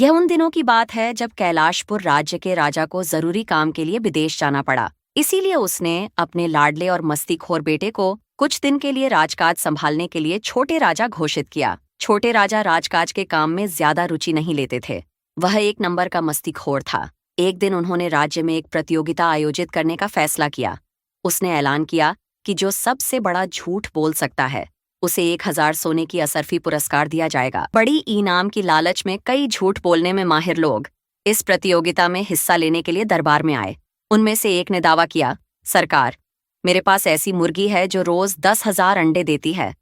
यह उन दिनों की बात है जब कैलाशपुर राज्य के राजा को जरूरी काम के लिए विदेश जाना पड़ा। इसीलिए उसने अपने लाडले और मस्तीखोर बेटे को कुछ दिन के लिए राजकाज संभालने के लिए छोटे राजा घोषित किया। छोटे राजा राजकाज के काम में ज्यादा रुचि नहीं लेते थे। वह एक नंबर का मस्तीखोर था। एक दिन उन्होंने राज्य में एक प्रतियोगिता आयोजित करने का फैसला किया। उसने ऐलान किया कि जो सबसे बड़ा झूठ बोल सकता है उसे 1000 सोने की असरफी पुरस्कार दिया जाएगा। बड़ी इनाम की लालच में कई झूठ बोलने में माहिर लोग इस प्रतियोगिता में हिस्सा लेने के लिए दरबार में आए। उनमें से एक ने दावा किया, सरकार, मेरे पास ऐसी मुर्गी है जो रोज 10,000 अंडे देती है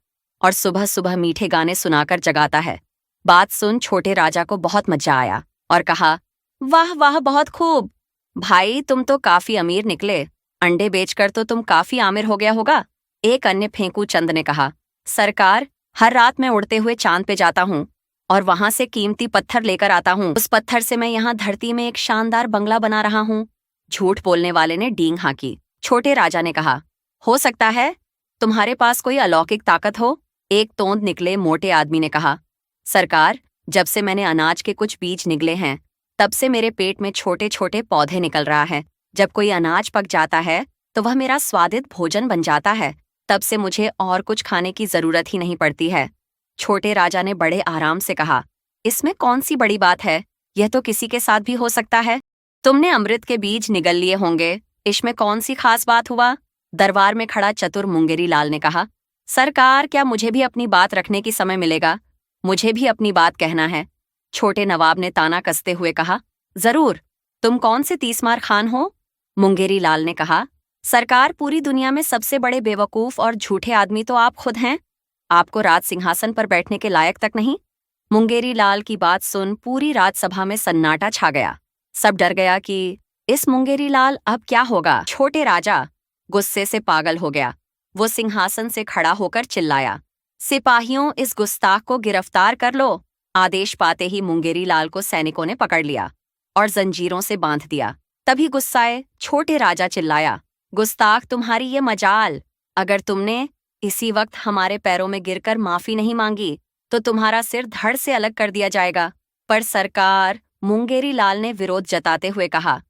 और सुबह सुबह मीठे गाने सुनाकर जगाता है। बात सुन छोटे राजा को बहुत मजा आया और कहा, वाह वाह, बहुत खूब भाई, तुम तो काफी अमीर निकले। अंडे बेचकर तो तुम काफी आमिर हो गया होगा। एक अन्य फेंकू चंद ने कहा, सरकार, हर रात मैं उड़ते हुए चांद पे जाता हूँ और वहां से कीमती पत्थर लेकर आता हूँ। उस पत्थर से मैं यहाँ धरती में एक शानदार बंगला बना रहा हूँ। झूठ बोलने वाले ने डींग हाँकी। छोटे राजा ने कहा, हो सकता है तुम्हारे पास कोई अलौकिक ताकत हो। एक तोंद निकले मोटे आदमी ने कहा, सरकार, जब से मैंने अनाज के कुछ बीज निगले हैं तब से मेरे पेट में छोटे छोटे पौधे निकल रहा है। जब कोई अनाज पक जाता है तो वह मेरा स्वादिष्ट भोजन बन जाता है। तब से मुझे और कुछ खाने की जरूरत ही नहीं पड़ती है। छोटे राजा ने बड़े आराम से कहा, इसमें कौन सी बड़ी बात है, यह तो किसी के साथ भी हो सकता है। तुमने अमृत के बीज निगल लिए होंगे, इसमें कौन सी खास बात हुआ। दरबार में खड़ा चतुर मुंगेरी लाल ने कहा, सरकार, क्या मुझे भी अपनी बात रखने की समय मिलेगा। मुझे भी अपनी बात कहना है। छोटे नवाब ने ताना कसते हुए कहा, जरूर, तुम कौन से तीसमार खान हो। मुंगेरी लाल ने कहा, सरकार, पूरी दुनिया में सबसे बड़े बेवकूफ और झूठे आदमी तो आप खुद हैं। आपको राज सिंहासन पर बैठने के लायक तक नहीं। मुंगेरी लाल की बात सुन पूरी राजसभा में सन्नाटा छा गया। सब डर गया कि इस मुंगेरी लाल अब क्या होगा। छोटे राजा गुस्से से पागल हो गया। वो सिंहासन से खड़ा होकर चिल्लाया, सिपाहियों, इस गुस्ताख को गिरफ्तार कर लो। आदेश पाते ही मुंगेरी लाल को सैनिकों ने पकड़ लिया और जंजीरों से बांध दिया। तभी गुस्साए छोटे राजा चिल्लाया, गुस्ताख, तुम्हारी ये मजाल। अगर तुमने इसी वक्त हमारे पैरों में गिरकर माफी नहीं मांगी तो तुम्हारा सिर धड़ से अलग कर दिया जाएगा। पर सरकार, मुंगेरी लाल ने विरोध जताते हुए कहा,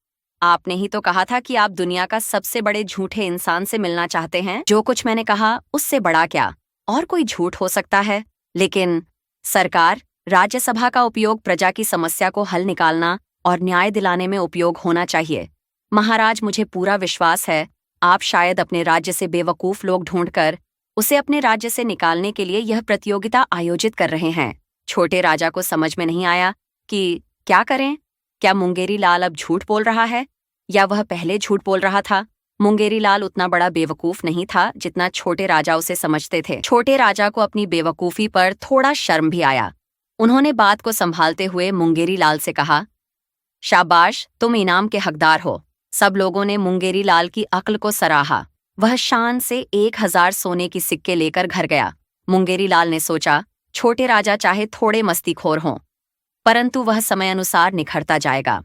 आपने ही तो कहा था कि आप दुनिया का सबसे बड़े झूठे इंसान से मिलना चाहते हैं। जो कुछ मैंने कहा उससे बड़ा क्या और कोई झूठ हो सकता है। लेकिन सरकार, राज्यसभा का उपयोग प्रजा की समस्या को हल निकालना और न्याय दिलाने में उपयोग होना चाहिए। महाराज, मुझे पूरा विश्वास है आप शायद अपने राज्य से बेवकूफ लोग ढूंढकर उसे अपने राज्य से निकालने के लिए यह प्रतियोगिता आयोजित कर रहे हैं। छोटे राजा को समझ में नहीं आया कि क्या करें। क्या मुंगेरी लाल अब झूठ बोल रहा है या वह पहले झूठ बोल रहा था। मुंगेरी लाल उतना बड़ा बेवकूफ नहीं था जितना छोटे राजा उसे समझते थे। छोटे राजा को अपनी बेवकूफी पर थोड़ा शर्म भी आया। उन्होंने बात को संभालते हुए मुंगेरी लाल से कहा, शाबाश, तुम इनाम के हकदार हो। सब लोगों ने मुंगेरी लाल की अक्ल को सराहा। वह शान से 1000 सोने की सिक्के लेकर घर गया। मुंगेरी लाल ने सोचा, छोटे राजा चाहे थोड़े मस्तीखोर हों, परंतु वह समय अनुसार निखरता जाएगा।